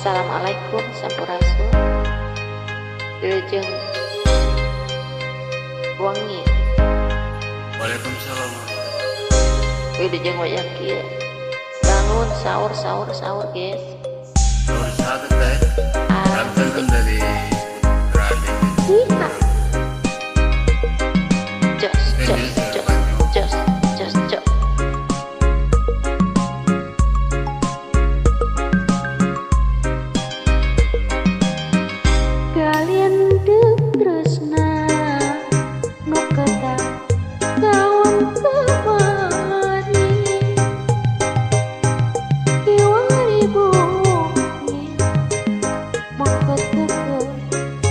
Assalamualaikum sampurasun. Wilujeng wangi. Waalaikumsalam. Wilujeng wayang kieu. Bangun sahur guys. Nomor satu teh. Absen dari Rading. Iya. Jos. Kalian tresna nu kedah gaun kamari kiwari bumi mengketekeun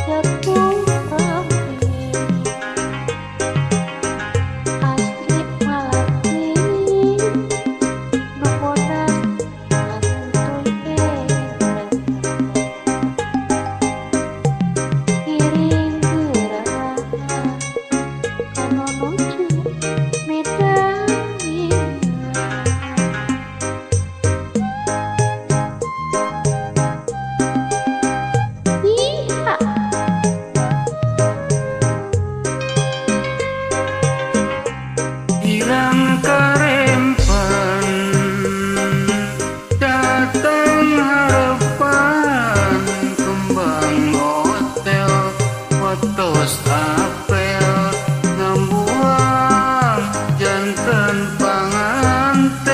tepung rapi Astri Malati nu bodas ngantuy kiring gerak kanu nuju midangina iha Irang karempan datang harapan kembang hotel fotos apel ngambuang jantan panganten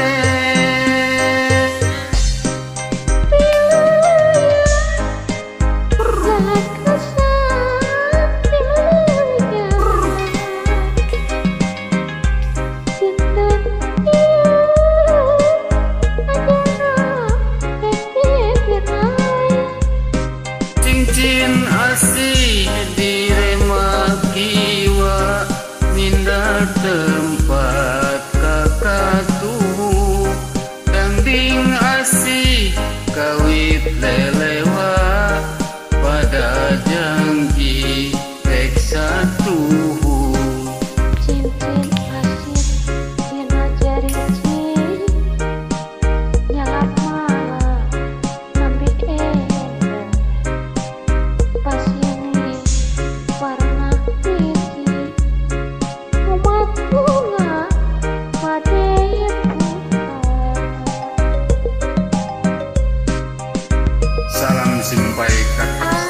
cincin asih direma kiwa minda tempat kakatuh dangding asih kawit lelewa pada janji reksa tuh cincin asih dina jari nyalap malah nambi endah pas ini warna piti umat bunga pade salam simpai kakak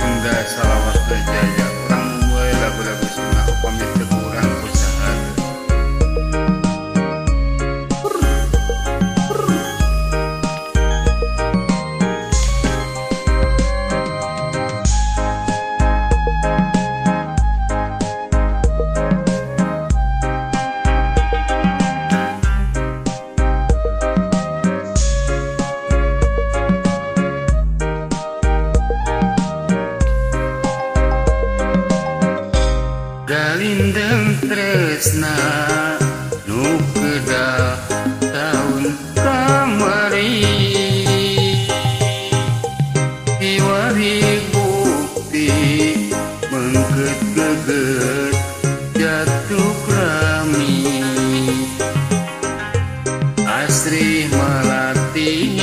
Indah salawat jaya orang mulai lagu-lagu sunnah pamit kurang usaha galindeng tresna nu kedah tahun kamari kiwari bukti mengket geget jatuh rami Astri Malati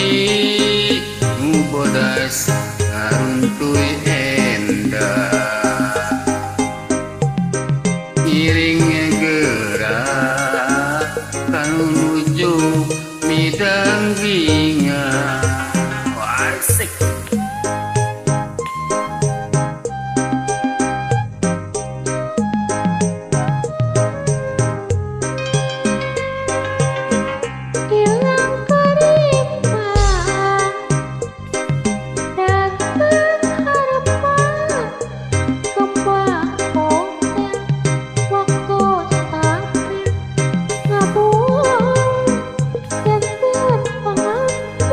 nu bodas ngaruntuy endah kiringnya gerak kanu nuju midangginga asik ilang karipah datang harapan kembang hotel waktu apel ngabuang jantan panganten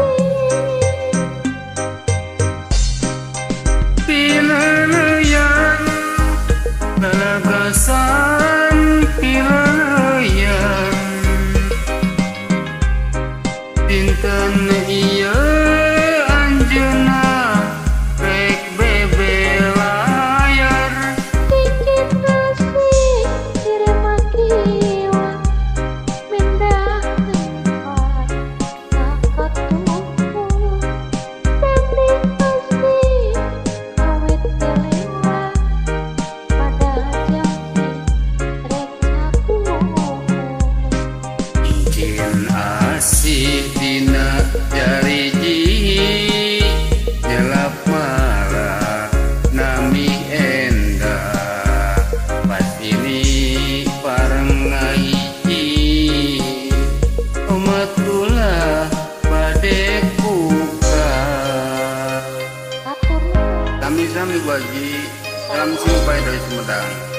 Sami Baji, salam simpai dari Sumedang.